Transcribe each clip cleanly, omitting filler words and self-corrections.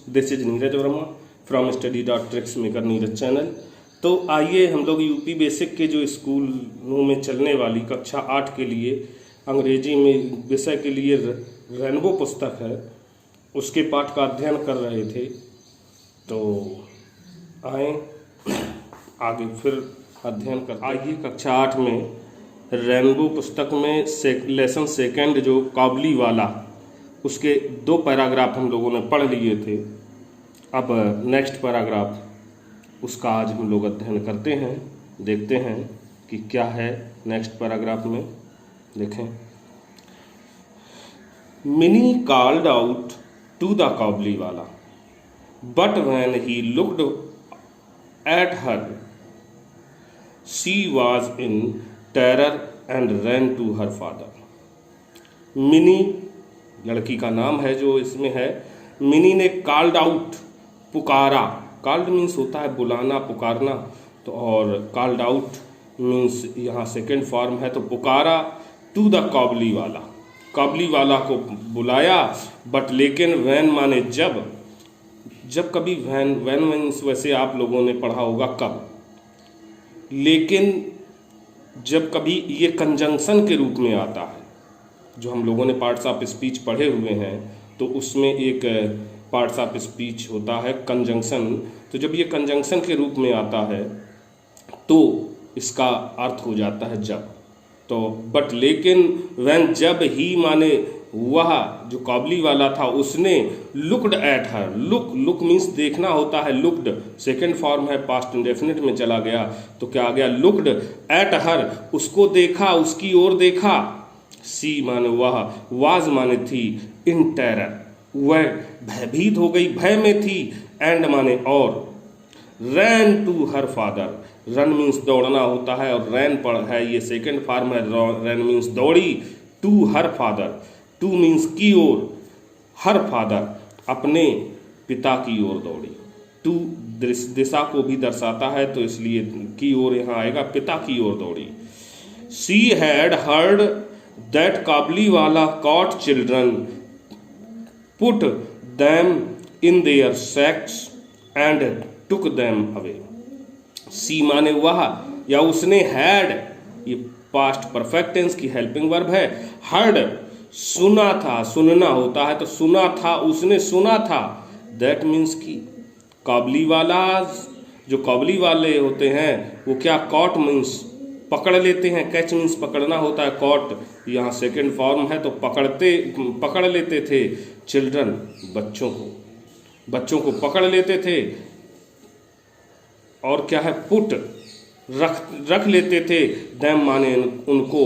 This is Neeraj Verma from study.tricksmaker Neeraj channel. तो आइए हम लोग यूपी बेसिक के जो स्कूलों में चलने वाली कक्षा 8 के लिए अंग्रेजी में विषय के लिए रेनबो पुस्तक है, उसके पाठ का अध्ययन कर रहे थे। तो आए आगे फिर अध्ययन कर। आइए कक्षा 8 में रेनबो पुस्तक में लेसन सेकंड जो काबली वाला, उसके 2 पैराग्राफ हम लोगों ने पढ़ लिए थे। अब नेक्स्ट पैराग्राफ उसका आज हम लोग अध्ययन करते हैं, देखते हैं कि क्या है नेक्स्ट पैराग्राफ में। देखें, Mini called out to the Kabuliwala but when he looked at her she was in terror and ran to her father. Mini लड़की का नाम है जो इसमें है। मिनी ने कॉल्ड आउट, पुकारा। कॉल्ड मीन्स होता है बुलाना, पुकारना, तो और कॉल्ड आउट मीन्स यहाँ सेकेंड फॉर्म है, तो पुकारा टू द काबली वाला, काबली वाला को बुलाया। बट लेकिन वैन माने जब, जब कभी वैन, वैन मीन्स वैसे आप लोगों ने पढ़ा होगा कब, लेकिन जब कभी ये कंजंक्शन के रूप में आता है, जो हम लोगों ने पार्ट्स ऑफ स्पीच पढ़े हुए हैं तो उसमें एक पार्ट्स ऑफ स्पीच होता है कंजंक्शन। तो जब ये कंजंक्शन के रूप में आता है तो इसका अर्थ हो जाता है जब। तो बट लेकिन व्हेन, जब ही माने वह जो काबली वाला था उसने looked at her, look, look means देखना होता है, लुक्ड सेकेंड फॉर्म है, पास्ट इंडेफिनिट में चला गया तो क्या आ गया, लुक्ड एट हर, उसको देखा, उसकी ओर देखा। सी माने वह, वाज माने थी, इन टेरर वह भयभीत हो गई, भय में थी, एंड माने और, ran to her father, run means दौड़ना होता है और रैन पर है ये सेकेंड फॉर्म है, रैन मीन्स दौड़ी, to her father, to means की ओर, हर फादर अपने पिता की ओर दौड़ी। टू दिशा को भी दर्शाता है तो इसलिए की ओर यहाँ आएगा, पिता की ओर दौड़ी। शी हैड हर्ड दैट काबली वाला caught children, put them in their sacks and took them away। सी माने वह या उसने, हैड ये पास्ट परफेक्ट टेंस की हेल्पिंग वर्ब है। हर्ड सुना था, सुनना होता है तो सुना था, उसने सुना था। दैट मीन्स की काबली वाला, जो काबली वाले होते हैं वो क्या, कॉट मीन्स पकड़ लेते हैं, कैच मीन्स पकड़ना होता है, कॉट यहाँ सेकेंड फॉर्म है तो पकड़ लेते थे। चिल्ड्रन बच्चों को पकड़ लेते थे। और क्या है, पुट रख लेते थे, दैम माने उनको,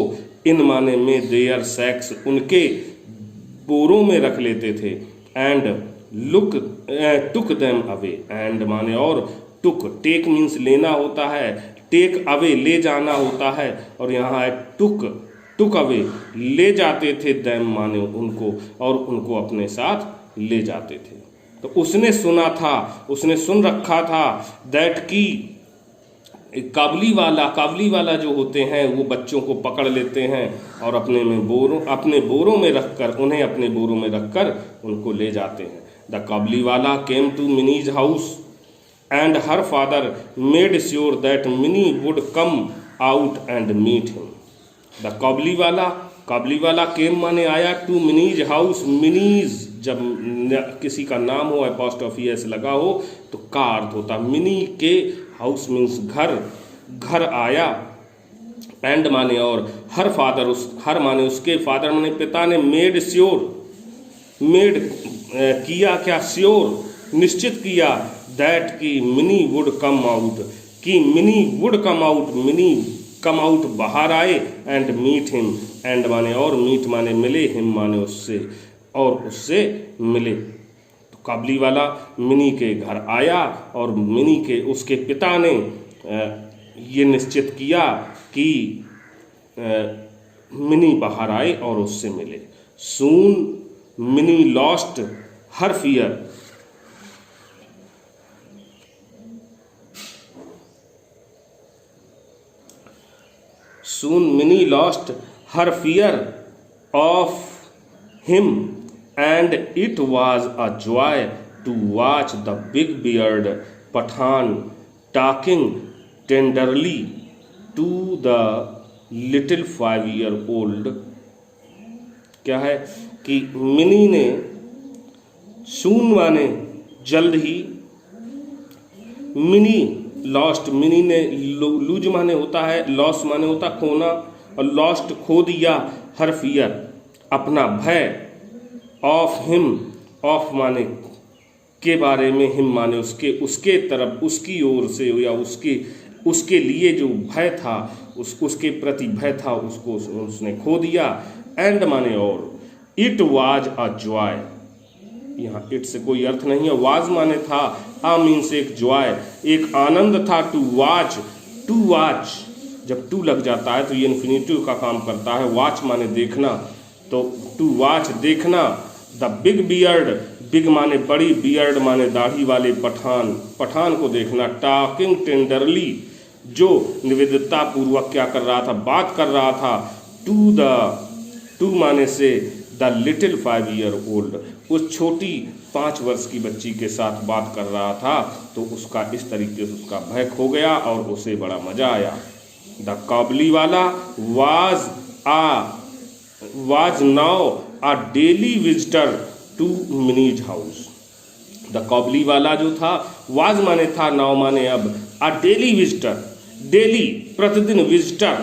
इन माने में, देयर सैक्स उनके बोरों में रख लेते थे, and took them away, and माने और, टुक, टेक मीन्स लेना होता है, टेक अवे ले जाना होता है, और यहाँ है टुक अवे ले जाते थे, दैम माने उनको, और उनको अपने साथ ले जाते थे। तो उसने सुना था, उसने सुन रखा था, दैट की काबली वाला जो होते हैं वो बच्चों को पकड़ लेते हैं और अपने बोरों में रखकर, उन्हें अपने बोरों में रखकर उनको ले जाते हैं। The Kabuliwala came to Mini's house and her father made sure that Minnie would come out and meet him। The काबली वाला केम माने आया, टू मिनीज हाउस, मिनीज जब किसी का नाम हो, अपॉस्ट्रोफी एस लगा हो तो का अर्थ होता, मिनी के, हाउस मीन्स घर आया, एंड माने और, हर फादर हर माने उसके, फादर माने पिता ने, मेड श्योर, मेड किया क्या, श्योर निश्चित किया, दैट की मिनी वुड कम आउट, कि mini would come out, mini come out बाहर आए, एंड मीट हिम, एंड माने और, मीट माने मिले, हिम माने उससे और उससे मिले। तो काबली वाला मिनी के घर आया और मिनी के, उसके पिता ने ये निश्चित किया कि मिनी बाहर आए और उससे मिले। Soon Mini lost her fear, Soon Minnie lost her fear of him, and it was a joy to watch the big-beard Pathan talking tenderly to the little 5-year-old। क्या है कि मिनी ने सून माने जल्द ही, मिनी लॉस्ट, मिनी ने loose माने होता है, लॉस माने होता खोना, और लॉस्ट खो दिया, हर फियर अपना भय, ऑफ हिम, ऑफ माने के बारे में, हिम माने उसके तरफ, उसकी ओर से, या उसके लिए जो भय था, उसके प्रति भय था, उसको उसने खो दिया। एंड माने और, इट वाज अ जॉय, यहाँ इट से कोई अर्थ नहीं है, वाज माने था, आ मीन्स एक जॉय, एक आनंद था। टू वाच, टू वाच जब टू लग जाता है तो ये इन्फिनिटिव का काम करता है। वॉच माने देखना, तो टू वॉच देखना। द बिग बियर्ड, बिग माने बड़ी, बियर्ड माने दाढ़ी वाले पठान, पठान को देखना। टॉकिंग टेंडरली, जो निवेदिता पूर्वक क्या कर रहा था, बात कर रहा था। टू माने से द लिटिल 5-year-old, उस छोटी 5 वर्ष की बच्ची के साथ बात कर रहा था, तो उसका इस तरीके से उसका भय खो गया और उसे बड़ा मजा आया। द कॉबली वाला was now a daily visitor to Mini's house. The Kabuliwala जो था, वाज माने था, नाउ माने अब, आ डेली विजिटर, डेली प्रतिदिन, विजिटर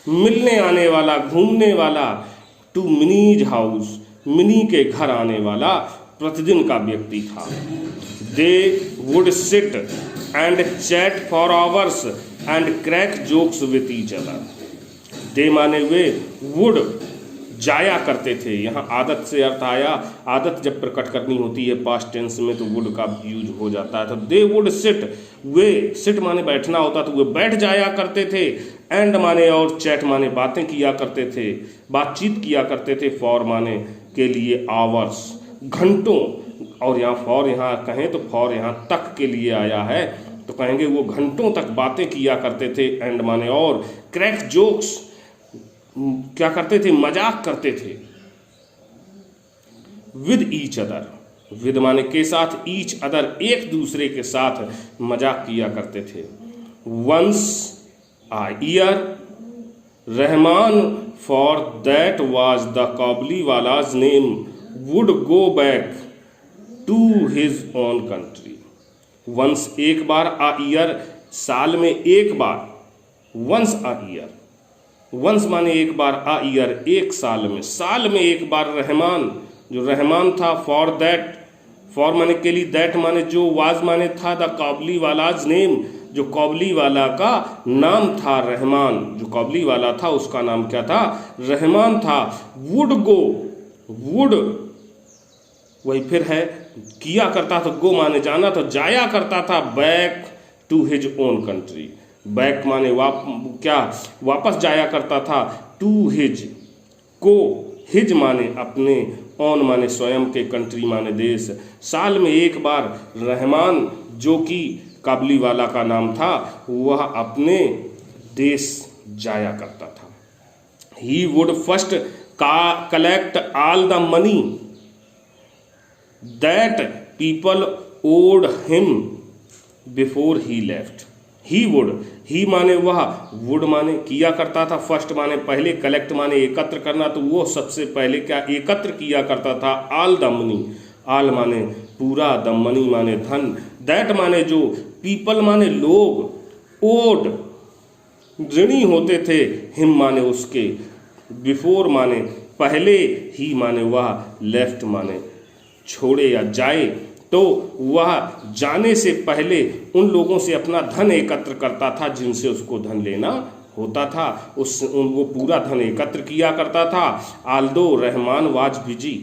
मिलने आने वाला, घूमने वाला, टू मिनीज हाउस मिनी के घर आने वाला प्रतिदिन का व्यक्ति था। They would sit and chat for hours and crack jokes with each other. They माने वे, वुड जाया करते थे, यहाँ आदत से अर्थ आया, आदत जब प्रकट करनी होती है पास्ट टेंस में तो वुड का यूज हो जाता है। तो दे वुड सिट, वे, सिट माने बैठना होता, तो वे बैठ जाया करते थे। एंड माने और, चैट माने बातें किया करते थे, बातचीत किया करते थे। फॉर माने के लिए, आवर्स घंटों, और यहाँ फॉर यहाँ कहें तो फॉर यहाँ तक के लिए आया है, तो कहेंगे वो घंटों तक बातें किया करते थे। एंड माने और, क्रैक जोक्स क्या करते थे, मजाक करते थे। विद ईच अदर, विद माने के साथ, ईच अदर एक दूसरे के साथ मजाक किया करते थे। Once a year, Rahman, for that was the Kabuliwala's name, would go back to his own country. Once एक बार, आ ईयर साल में एक बार, वंस आ ईयर, वंस माने एक बार, आ ईयर एक साल में एक बार। रहमान, जो रहमान था, फॉर दैट, फॉर माने के लिए, दैट माने जो, वाज माने था, द कॉबली वालाज नेम, जो कॉबली वाला का नाम था, रहमान, जो कॉबली वाला था उसका नाम क्या था, रहमान था। वुड गो, वुड वही फिर है, किया करता था, गो माने जाना, तो जाया करता था, back to his own country. Back माने वापस जाया करता था, टू हिज, को, हिज माने अपने, ऑन माने स्वयं के, कंट्री माने देश। साल में एक बार रहमान, जो कि काबली वाला का नाम था, वह अपने देश जाया करता था। He would first collect all the money that people owed him before he left. He would, he माने वह, वुड माने किया करता था, फर्स्ट माने पहले, कलेक्ट माने एकत्र करना, तो वो सबसे पहले क्या एकत्र किया करता था, ऑल द मनी, ऑल माने पूरा, द मनी माने धन, दैट माने जो, पीपल माने लोग, ओड ऋणी होते थे, हिम माने उसके, बिफोर माने पहले, ही माने वह, लेफ्ट माने छोड़े या जाए, तो वह जाने से पहले उन लोगों से अपना धन एकत्र करता था जिनसे उसको धन लेना होता था, वो पूरा धन एकत्र किया करता था। Although Rahman was busy,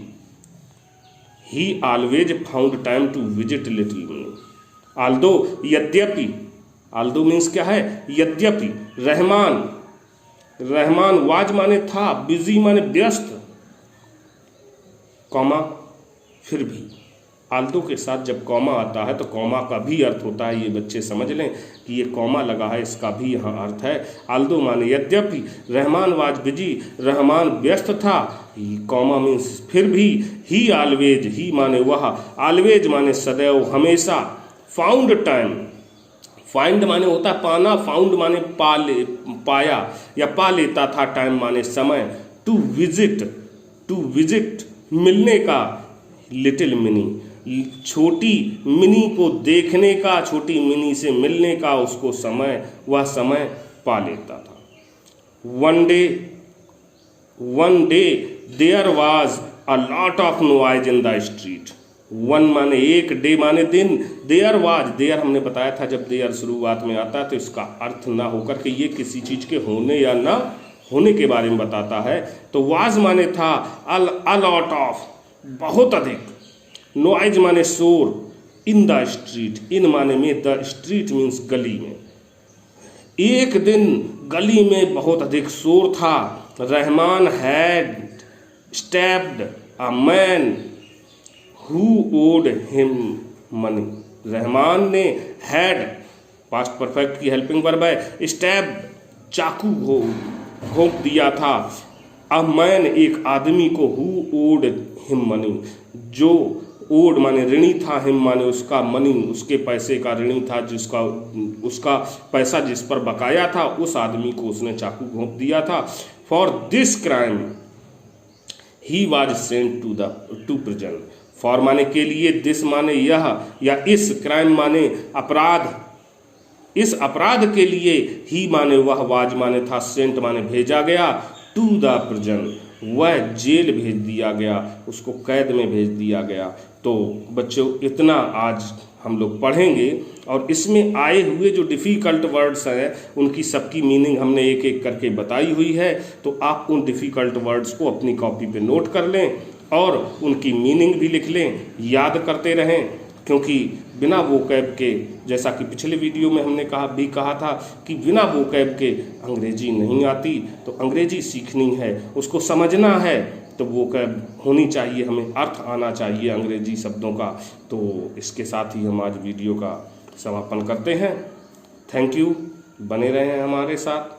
he always found time to visit little me. Although यद्यपि, आल्दो मीन्स क्या है, यद्यपि, रहमान, रहमान वाज माने था, बिजी माने व्यस्त, कॉमा फिर भी, आल्दो के साथ जब कॉमा आता है तो कॉमा का भी अर्थ होता है, ये बच्चे समझ लें कि ये कॉमा लगा है, इसका भी यहाँ अर्थ है। आल्दो माने यद्यपि, रहमान वाज बिजी, रहमान व्यस्त था, कॉमा मीन्स फिर भी, ही ऑलवेज, ही माने वह, ऑलवेज माने सदैव हमेशा, फाउंड टाइम, फाइंड माने होता है पाना, फाउंड माने पाया या पा लेता था, टाइम माने समय, टू विजिट मिलने का, लिटिल मिनी छोटी मिनी को देखने का, छोटी मिनी से मिलने का उसको समय, वह समय पा लेता था। One day there was a lot of noise in the street. One माने एक, डे माने दिन, देयर वाज, देयर हमने बताया था जब देयर शुरुआत में आता है तो इसका अर्थ ना होकर के ये किसी चीज के होने या ना होने के बारे में बताता है। तो वाज माने था, अ लॉट ऑफ बहुत अधिक, नॉइज माने शोर, इन द स्ट्रीट, इन माने में, द स्ट्रीट मीन्स गली में। एक दिन गली में बहुत अधिक शोर था। Rahman had stabbed a man who owed him money. Rahman ने हैड, पास्ट परफेक्ट की हेल्पिंग वर्ब है, स्टैब चाकू घोंप दिया था, अ मैन एक आदमी को, हु ओड हिम मनी, जो ओड माने ऋणी था, हिम माने उसका, मनी उसके पैसे का ऋणी था, जिसका उसका पैसा जिस पर बकाया था, उस आदमी को उसने चाकू घोंप दिया था। For this crime he was sent to prison. For माने के लिए, दिस माने यह या इस, क्राइम माने अपराध, इस अपराध के लिए, ही माने वह, वाज माने था, सेंट माने भेजा गया, टू द प्रिजन वह जेल भेज दिया गया, उसको कैद में भेज दिया गया। तो बच्चों इतना आज हम लोग पढ़ेंगे और इसमें आए हुए जो डिफ़िकल्ट वर्ड्स हैं उनकी सबकी मीनिंग हमने एक एक करके बताई हुई है। तो आप उन डिफ़िकल्ट वर्ड्स को अपनी कॉपी पे नोट कर लें और उनकी मीनिंग भी लिख लें, याद करते रहें, क्योंकि बिना वोकैब के, जैसा कि पिछले वीडियो में हमने कहा था कि बिना वोकैब के अंग्रेजी नहीं आती। तो अंग्रेजी सीखनी है, उसको समझना है, तो वोकैब होनी चाहिए, हमें अर्थ आना चाहिए अंग्रेजी शब्दों का। तो इसके साथ ही हम आज वीडियो का समापन करते हैं। थैंक यू, बने रहें हमारे साथ।